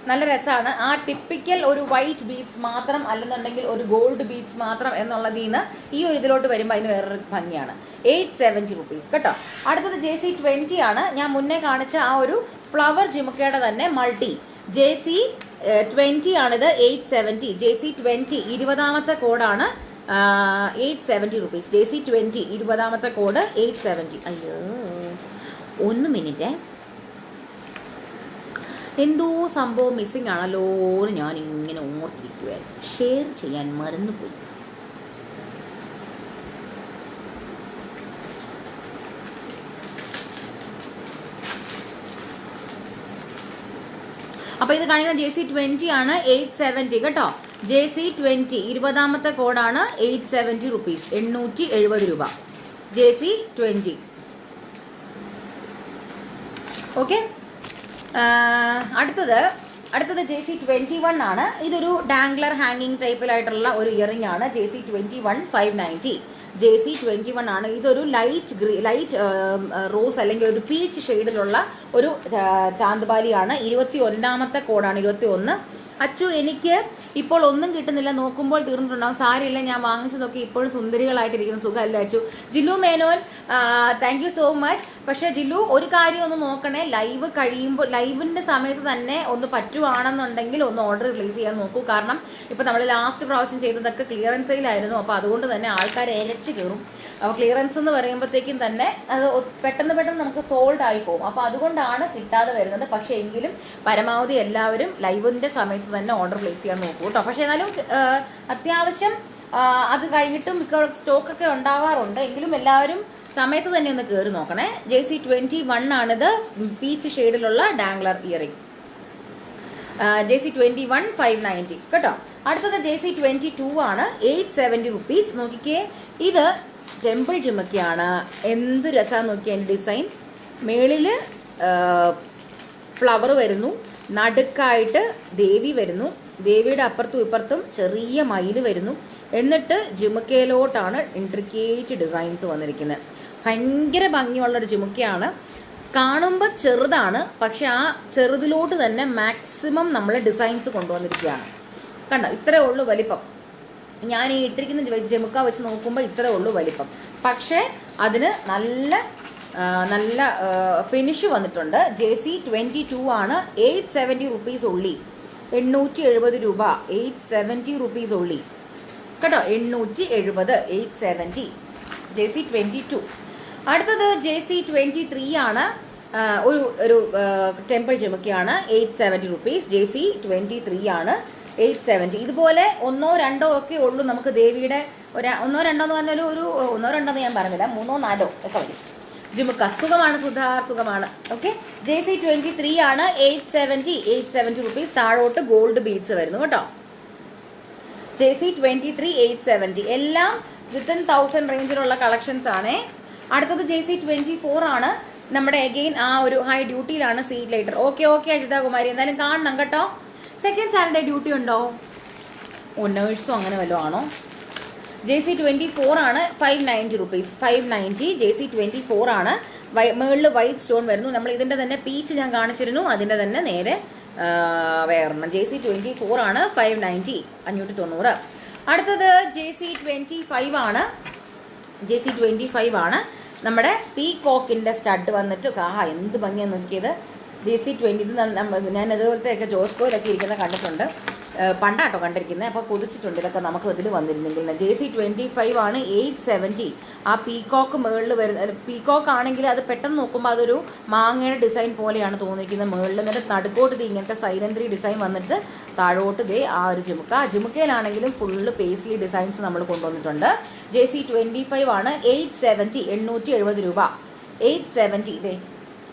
നല്ല രസമാണ്. ആ ടിപ്പിക്കൽ ഒരു വൈറ്റ് ബീഡ്സ് മാത്രം അല്ലെന്നുണ്ടെങ്കിൽ ഒരു ഗോൾഡ് ബീഡ്സ് മാത്രം എന്നുള്ളതിൽ നിന്ന് ഈ ഒരു ഇതിലോട്ട് വരുമ്പോൾ അതിന് വേറൊരു ഭംഗിയാണ്. 870 rupees കേട്ടോ. അടുത്തത് JC20 ആണ്. ഞാൻ മുന്നേ കാണിച്ച ആ ഒരു ഫ്ലവർ ജിമുക്കയുടെ തന്നെ മൾട്ടി JC20 ആണിത്. 870 JC20 20ാമത്തെ കോഡാണ്. 870 rupees. JC20 20ാമത്തെ code 870. അയ്യോ 1 മിനിറ്റ്, എന്തോ സംഭവം മിസ്സിംഗ് ആണല്ലോ എന്ന് ഞാൻ ഇങ്ങനെ ഓർത്തിരിക്കുവായിരുന്നു. ഷെയർ ചെയ്യാൻ മറന്നുപോയി. അപ്പൊ ഇത് കാണിക്കുന്ന JC20 ആണ്. 870 കേട്ടോ. JC20 20ാമത്തെ കോഡാണ്. 870 rupees. 870 രൂപ. JC20. ഓക്കെ. അടുത്തത് JC21 ആണ്. ഇതൊരു ഡാംഗ്ലർ ഹാങ്ങിങ് ടൈപ്പിലായിട്ടുള്ള ഒരു ഇയറിംഗ് ആണ്. JC21 590. JC21 ആണ്. ഇതൊരു ലൈറ്റ് റോസ് അല്ലെങ്കിൽ ഒരു പീച്ച് ഷെയ്ഡിലുള്ള ഒരു ചാന്തുബാലിയാണ്. 21ാമത്തെ കോഡാണ്. 21. അച്ചു എനിക്ക് ഇപ്പോൾ ഒന്നും കിട്ടുന്നില്ല, നോക്കുമ്പോൾ തീർന്നിട്ടുണ്ടാകും. സാരിയില്ല, ഞാൻ വാങ്ങിച്ചതൊക്കെ ഇപ്പോഴും സുന്ദരികളായിട്ടിരിക്കുന്ന സുഖമല്ല Achu. Jillu Menon thank you so much. പക്ഷെ ജില്ലു ഒരു കാര്യം ഒന്ന് നോക്കണേ, ലൈവ് കഴിയുമ്പോൾ ലൈവിന്റെ സമയത്ത് തന്നെ ഒന്ന് പറ്റുവാണെന്നുണ്ടെങ്കിൽ ഒന്ന് ഓർഡർ പ്ലേസ് ചെയ്യാൻ നോക്കൂ. കാരണം ഇപ്പൊ നമ്മൾ ലാസ്റ്റ് പ്രാവശ്യം ചെയ്തതൊക്കെ ക്ലിയറൻസ് സെയിലായിരുന്നു. അപ്പൊ അതുകൊണ്ട് തന്നെ ആൾക്കാർ ഇരച്ചു കയറും. അപ്പോൾ ക്ലിയറൻസ് എന്ന് പറയുമ്പോഴത്തേക്കും തന്നെ അത് പെട്ടെന്ന് നമുക്ക് സോൾഡ് ആയി പോകും. അപ്പോൾ അതുകൊണ്ടാണ് കിട്ടാതെ വരുന്നത്. പക്ഷേ എങ്കിലും പരമാവധി എല്ലാവരും ലൈവിന്റെ സമയത്ത് തന്നെ ഓർഡർ പ്ലേസ് ചെയ്യാൻ നോക്കൂ കേട്ടോ. പക്ഷെ എന്നാലും അത്യാവശ്യം അത് കഴിഞ്ഞിട്ടും സ്റ്റോക്കൊക്കെ ഉണ്ടാകാറുണ്ട്. എങ്കിലും എല്ലാവരും സമയത്ത് തന്നെ ഒന്ന് കയറി നോക്കണേ. JC21 ആണിത്. Peach ഷെയ്ഡിലുള്ള ഡാംഗ്ലർ earring. JC21 590 കേട്ടോ. അടുത്തത് JC22 ആണ്. 870 rupees. നോക്കിക്കേ, ഇത് ടെമ്പിൾ ജിമൊക്കെയാണ്. എന്ത് രസമാണെന്ന് നോക്കിയാൽ എൻ്റെ ഡിസൈൻ. മേളില് ഫ്ലവർ വരുന്നു, നടുക്കായിട്ട് ദേവി വരുന്നു, ദേവിയുടെ അപ്പുറത്തും ഇപ്പുറത്തും ചെറിയ മയില് വരുന്നു. എന്നിട്ട് ജിമുക്കയിലോട്ടാണ് ഇൻട്രിക്കേറ്റ് ഡിസൈൻസ് വന്നിരിക്കുന്നത്. ഭയങ്കര ഭംഗിയുള്ളൊരു ജിമുക്കയാണ്. കാണുമ്പോൾ ചെറുതാണ്, പക്ഷെ ആ ചെറുതിലോട്ട് തന്നെ മാക്സിമം നമ്മൾ ഡിസൈൻസ് കൊണ്ടുവന്നിരിക്കുകയാണ്. കണ്ടോ, ഇത്രയേ ഉള്ളൂ വലിപ്പം. ഞാൻ ഈ ഇട്ടിരിക്കുന്ന ജമുക്ക വെച്ച് നോക്കുമ്പോൾ ഇത്രയേ ഉള്ളൂ വലിപ്പം. പക്ഷേ അതിന് നല്ല ഫിനിഷ് വന്നിട്ടുണ്ട്. JC22 ആണ്. 870 rupees ഉള്ളി. 870 രൂപ. 870 rupees ഉള്ളി കേട്ടോ. 870. 870 JC22. അടുത്തത് JC23 ആണ്. ഒരു ടെമ്പിൾ ജമുക്കയാണ്. 870 rupees. JC23 ആണ്. 870. ഇതുപോലെ 1 2 ഒക്കെ ഉള്ളൂ നമുക്ക് ദേവിയുടെ. 1 2 എന്ന് പറഞ്ഞാൽ ഒരു 1 2 ഞാൻ പറഞ്ഞില്ല, 3 4 ഒക്കെ വരും ജിമുക്ക. സുഖമാണ് സുധാർ, സുഖമാണ്. ഓക്കെ. JC23 ആണ്. 870 rupees. താഴോട്ട് ഗോൾഡ് ബീഡ്സ് വരുന്നു കേട്ടോ. JC23 870. എല്ലാം വിത്തിൻ 1000 റേഞ്ചിലുള്ള കളക്ഷൻസ് ആണ്. അടുത്തത് JC24 ആണ്. നമ്മുടെ അഗെയിൻ ആ ഒരു ഹൈ ഡ്യൂട്ടിയിലാണ് seed lighter. Okay Ajitha Kumari, എന്തായാലും കാണണം കേട്ടോ. സെക്കൻഡ് സാറ്റർഡേ ഡ്യൂട്ടി ഉണ്ടോ? നേഴ്സും അങ്ങനെ വല്ലതും ആണോ? JC24 ആണ്. 590 rupees. 590. JC24 ആണ്. മുകളിൽ വൈറ്റ് സ്റ്റോൺ വരുന്നു. നമ്മൾ ഇതിന്റെ തന്നെ പീച്ച് ഞാൻ കാണിച്ചിരുന്നു, അതിന്റെ തന്നെ നേരെ വേറെ. JC24 ആണ്. 590. 590. അടുത്തത് JC25 ആണ്. JC25 ആണ്. നമ്മുടെ പീകോക്കിന്റെ സ്റ്റഡ് വന്നിട്ട് എന്ത് ഭംഗിയാണ് നോക്കിയത്. JC20 ഞാൻ അതുപോലത്തെയൊക്കെ ജോസ്കോയിലൊക്കെ ഇരിക്കുന്ന കണ്ടിട്ടുണ്ട്, പണ്ടാട്ടോ കണ്ടിരിക്കുന്നത്. അപ്പോൾ കൊതിച്ചിട്ടുണ്ട് ഇതൊക്കെ നമുക്ക് ഇതിൽ വന്നിരുന്നെങ്കിൽ. JC25 ആണ്. 870. ആ പീകോക്ക് മുകളിൽ വരുന്ന പീകോക്ക് ആണെങ്കിൽ അത് പെട്ടെന്ന് നോക്കുമ്പോൾ അതൊരു മാങ്ങയുടെ ഡിസൈൻ പോലെയാണ് തോന്നിക്കുന്നത്. മുകളിൽ എന്നിട്ട് നടുക്കോട്ട് ഇങ്ങനത്തെ സൈലന്ത്രി ഡിസൈൻ വന്നിട്ട് താഴോട്ട് ആ ഒരു ജിമുക്ക. ജിമുക്കയിലാണെങ്കിലും ഫുള്ള് പേസ്ലി ഡിസൈൻസ് നമ്മൾ കൊണ്ടുവന്നിട്ടുണ്ട്. JC25 ആണ്. 870. 870 രൂപ. 870.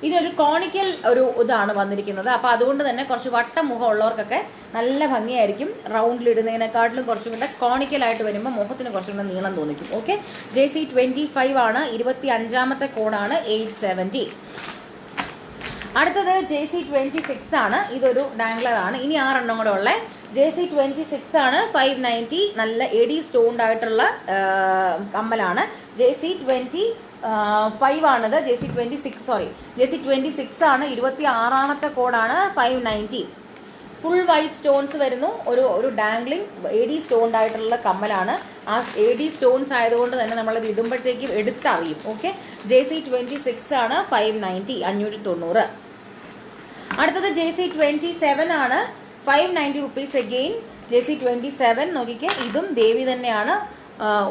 ഇതൊരു കോണിക്കൽ ഒരു ഇതാണ് വന്നിരിക്കുന്നത്. അപ്പോൾ അതുകൊണ്ട് തന്നെ കുറച്ച് വട്ടം മുഖം ഉള്ളവർക്കൊക്കെ നല്ല ഭംഗിയായിരിക്കും. റൗണ്ടിലിടുന്നതിനെക്കാട്ടിലും കുറച്ചും കൂടെ കോണിക്കലായിട്ട് വരുമ്പോൾ മുഖത്തിന് കുറച്ചും കൂടെ നീളം തോന്നിക്കും. ഓക്കെ. JC25 ആണ്. 25ാമത്തെ കോഡാണ്. 870. അടുത്തത് JC26 ആണ്. ഇതൊരു ഡാംഗ്ലർ ആണ്. ഇനി 6 എണ്ണം കൂടെ ഉള്ളത്. JC26 ആണ്. 590. നല്ല എഡി സ്റ്റോൺഡ് ആയിട്ടുള്ള കമ്മലാണ്. JC25 ആണിത്. JC26 ആണ്. 26ാമത്തെ കോഡാണ്. 590. ഫുൾ വൈറ്റ് സ്റ്റോൺസ് വരുന്നു. ഒരു ഡാംഗ്ലിംഗ് AD സ്റ്റോൺഡ് ആയിട്ടുള്ള കമ്മലാണ്. ആ AD സ്റ്റോൺസ് ആയതുകൊണ്ട് തന്നെ നമ്മളത് ഇടുമ്പോഴത്തേക്കും എടുത്തറിയും. ഓക്കെ, JC26 ആണ് 590, 590. അടുത്തത് JC27 ആണ് 590 റുപ്പീസ് അഗെയിൻ. JC27 നോക്കിക്കേ, ഇതും ദേവി തന്നെയാണ്.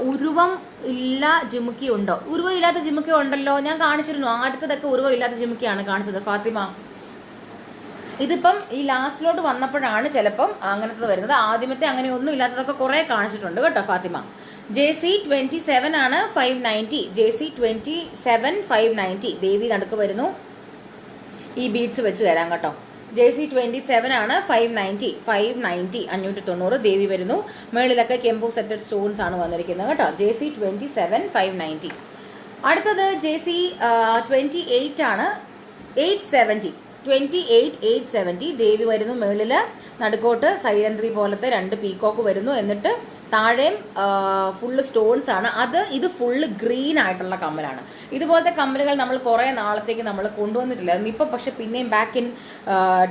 ഉരുവം ഇല്ല ജിമുക്കി ഉണ്ടോ? ഉരുവം ഇല്ലാത്ത ജിമുക്കി ഉണ്ടല്ലോ, ഞാൻ കാണിച്ചിരുന്നു. ആദ്യത്തതൊക്കെ ഉരുവം ഇല്ലാത്ത ജിമുക്കിയാണ് കാണിച്ചത് ഫാത്തിമ. ഇതിപ്പം ഈ ലാസ്റ്റിലോട്ട് വന്നപ്പോഴാണ് ചിലപ്പം അങ്ങനത്തെ വരുന്നത്. ആദ്യമത്തെ അങ്ങനെ ഒന്നും ഇല്ലാത്തതൊക്കെ കുറെ കാണിച്ചിട്ടുണ്ട് കേട്ടോ ഫാത്തിമ. JC27 ആണ് 590. JC27 590 ദേവി നടുക്ക് വരുന്നു. ഈ ബീഡ്സ് വെച്ച് തരാം കേട്ടോ. JC27 ആണ് 590, 590 ദേവി വരുന്നു. മേളിലൊക്കെ കെമ്പു സെറ്റഡ് സ്റ്റോൺസ് ആണ് വന്നിരിക്കുന്നത് കേട്ടോ. JC27 590. അടുത്തത് JC28 ആണ് 870, 870 ദേവി വരുന്നു. മേളില് നടുക്കോട്ട് സൈലന്ത്രി പോലത്തെ 2 പീക്കോക്ക് വരുന്നു. എന്നിട്ട് താഴെയും ഫുള്ള് സ്റ്റോൺസ് ആണ്. ഇത് ഫുള്ള് ഗ്രീൻ ആയിട്ടുള്ള കമ്മലാണ്. ഇതുപോലത്തെ കമ്മലുകൾ നമ്മൾ കുറെ നാളത്തേക്ക് നമ്മൾ കൊണ്ടുവന്നിട്ടില്ലായിരുന്നു. ഇപ്പൊ പക്ഷെ പിന്നെയും ബാക്ക് ഇൻ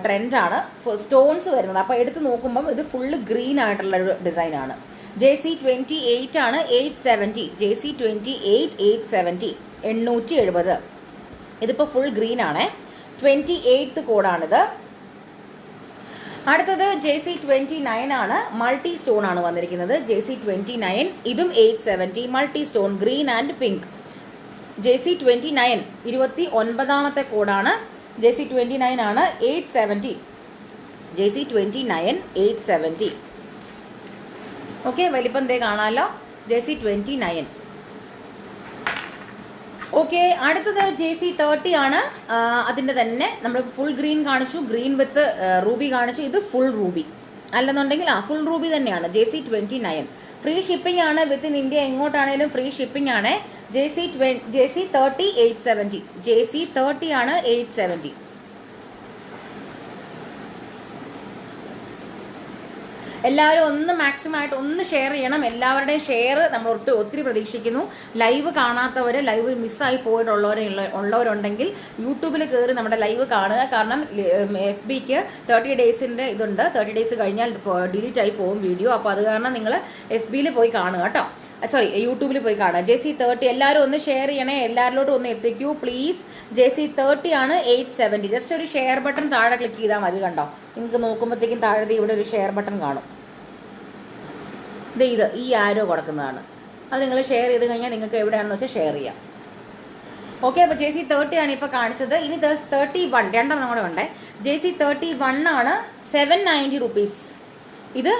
ട്രെൻഡാണ് സ്റ്റോൺസ് വരുന്നത്. അപ്പൊ എടുത്ത് നോക്കുമ്പോൾ ഇത് ഫുള്ള് ഗ്രീൻ ആയിട്ടുള്ള ഒരു ഡിസൈൻ ആണ്. JC28 ആണ് 870. JC28 870, 870. ഇതിപ്പോ ഫുൾ ഗ്രീൻ ആണ്. 28th കോഡാണിത്. അടുത്തത് JC29 ആണ്. മൾട്ടി സ്റ്റോൺ ആണ് വന്നിരിക്കുന്നത്. JC29 ഇതും 870, multi stone green and pink. JC29 29ാമത്തെ കോഡാണ്. JC29 ആണ് 870. JC29 870. ഓക്കെ, വലിപ്പം ദേ കാണാമല്ലോ. JC29. ഓക്കെ, അടുത്തത് JC30 ആണ്. അതിന്റെ തന്നെ നമ്മൾ ഫുൾ ഗ്രീൻ കാണിച്ചു, ഗ്രീൻ വിത്ത് റൂബി കാണിച്ചു. ഇത് ഫുൾ റൂബി അല്ലെന്നുണ്ടെങ്കിൽ ഫുൾ റൂബി തന്നെയാണ്. JC29 ഫ്രീ ഷിപ്പിംഗ് ആണ്. വിത്തിൻ ഇന്ത്യ എങ്ങോട്ടാണേലും ഫ്രീ ഷിപ്പിംഗ് ആണ്. JC30 870. JC30 ആണ് 870. എല്ലാവരും ഒന്ന് മാക്സിമം ആയിട്ട് ഒന്ന് ഷെയർ ചെയ്യണം. എല്ലാവരുടെയും ഷെയർ നമ്മൾ ഒത്തിരി പ്രതീക്ഷിക്കുന്നു. ലൈവ് കാണാത്തവര്, ലൈവ് മിസ്സായി പോയിട്ടുള്ളവരുണ്ടെങ്കിൽ യൂട്യൂബിൽ കയറി നമ്മുടെ ലൈവ് കാണുക. കാരണം FBക്ക് 30 ഡേയ്സിന്റെ ഇതുണ്ട്. 30 ഡേയ്സ് കഴിഞ്ഞാൽ ഡിലീറ്റ് ആയി പോകും വീഡിയോ. അപ്പോൾ അത് കാരണം നിങ്ങൾ FBയിൽ പോയി കാണുക കേട്ടോ. സോറി, യൂട്യൂബിൽ പോയി കാണുക. JC30 എല്ലാവരും ഒന്ന് ഷെയർ ചെയ്യണേ. എല്ലാവരിലോട്ടും ഒന്ന് എത്തിക്കൂ പ്ലീസ്. JC30 ആണ് 870. ജസ്റ്റ് ഒരു ഷെയർ ബട്ടൺ താഴെ ക്ലിക്ക് ചെയ്താൽ മതി. കണ്ടോ, നിങ്ങൾക്ക് നോക്കുമ്പോഴത്തേക്കും താഴെ ഇവിടെ ഒരു ഷെയർ ബട്ടൺ കാണും. ഇത് ഈ ആരോ കൊടുക്കുന്നതാണ്. അത് നിങ്ങൾ ഷെയർ ചെയ്ത് കഴിഞ്ഞാൽ നിങ്ങൾക്ക് എവിടെയാണെന്ന് വെച്ചാൽ ഷെയർ ചെയ്യാം. ഓക്കെ, അപ്പോൾ JC30 ആണ് ഇപ്പോൾ കാണിച്ചത്. ഇനി 31 രണ്ടെണ്ണം കൂടെ ഉണ്ട്. JC31 ആണ് 790 റുപ്പീസ്. ഇത്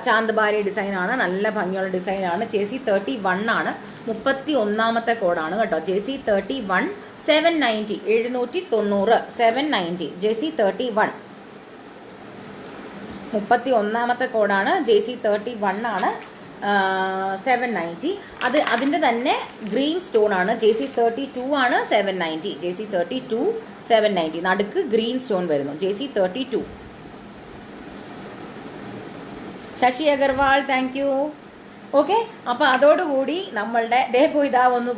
ചാന്ദബാരി ഡിസൈൻ ആണ്. നല്ല ഭംഗിയുള്ള ഡിസൈൻ ആണ്. JC31 ആണ്. 31ാമത്തെ കോഡാണ് കേട്ടോ. JC31 790, 790, 790. JC31 31ാമത്തെ കോഡാണ്. JC31 ആണ് 790. അതിന്റെ തന്നെ ഗ്രീൻ സ്റ്റോൺ ആണ്. JC32 ആണ് 790. JC32 790. നടുക്ക് ഗ്രീൻ സ്റ്റോൺ വരുന്നു. JC32. Shashi Agarwal, thank you. Okay, അപ്പൊ അതോടുകൂടി നമ്മളുടെ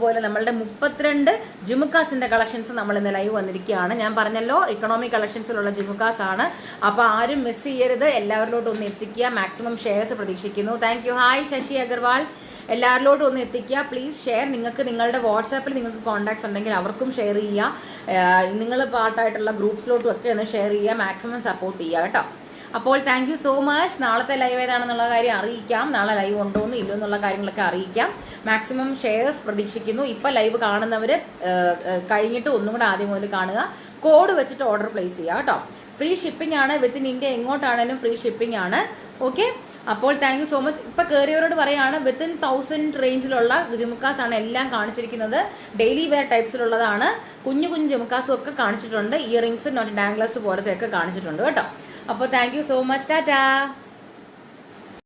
പോലെ നമ്മളുടെ 32 ജിമുക്കാസിന്റെ കളക്ഷൻസ് നമ്മൾ ഇന്ന് ലൈവ് വന്നിരിക്കുകയാണ്. ഞാൻ പറഞ്ഞല്ലോ ഇക്കണോമി കളക്ഷൻസിലുള്ള ജിമുക്കാസ് ആണ്. അപ്പൊ ആരും മിസ് ചെയ്യരുത്. എല്ലാവരിലോട്ടും ഒന്ന് എത്തിക്കുക. മാക്സിമം ഷെയർസ് പ്രതീക്ഷിക്കുന്നു. Thank you. Hi Shashi Agarwal. എല്ലാവരിലോട്ടും ഒന്ന് എത്തിക്കുക പ്ലീസ്. ഷെയർ നിങ്ങൾക്ക് നിങ്ങളുടെ വാട്സാപ്പിൽ നിങ്ങൾക്ക് കോൺടാക്ട്സ് ഉണ്ടെങ്കിൽ അവർക്കും ഷെയർ ചെയ്യുക. നിങ്ങൾ പാർട്ടായിട്ടുള്ള ഗ്രൂപ്പ്സിലോട്ടും ഒക്കെ ഒന്ന് ഷെയർ ചെയ്യുക. മാക്സിമം സപ്പോർട്ട് ചെയ്യുക കേട്ടോ. അപ്പോൾ താങ്ക് യു സോ മച്ച്. നാളത്തെ ലൈവ് ഏതാണെന്നുള്ള കാര്യം അറിയിക്കാം. നാളെ ലൈവ് ഉണ്ടോ എന്ന് ഇല്ലോ എന്നുള്ള കാര്യങ്ങളൊക്കെ അറിയിക്കാം. മാക്സിമം ഷെയർസ് പ്രതീക്ഷിക്കുന്നു. ഇപ്പം ലൈവ് കാണുന്നവർ കഴിഞ്ഞിട്ട് ഒന്നും കൂടെ ആദ്യം മുതൽ കാണുക. കോഡ് വെച്ചിട്ട് ഓർഡർ പ്ലേസ് ചെയ്യുക കേട്ടോ. ഫ്രീ ഷിപ്പിംഗ് ആണ്. വിത്തിൻ ഇന്ത്യ എങ്ങോട്ടാണേലും ഫ്രീ ഷിപ്പിംഗ് ആണ്. ഓക്കെ, അപ്പോൾ താങ്ക് യു സോ മച്ച്. ഇപ്പൊ കയറിയവരോട് പറയാണ്, വിത്തിൻ 1000 റേഞ്ചിലുള്ള ജിമുക്കാസ് ആണ് എല്ലാം കാണിച്ചിരിക്കുന്നത്. ഡെയിലി വെയർ ടൈപ്സിലുള്ളതാണ്. കുഞ്ഞു കുഞ്ഞു ജിമുക്കാസും ഒക്കെ കാണിച്ചിട്ടുണ്ട്. ഇയറിംഗ്സ്, നോട്ട് ഡാംഗ്ലേഴ്സ് പോലത്തെ ഒക്കെ കാണിച്ചിട്ടുണ്ട് കേട്ടോ. അപ്പോൾ thank you so much. Tata.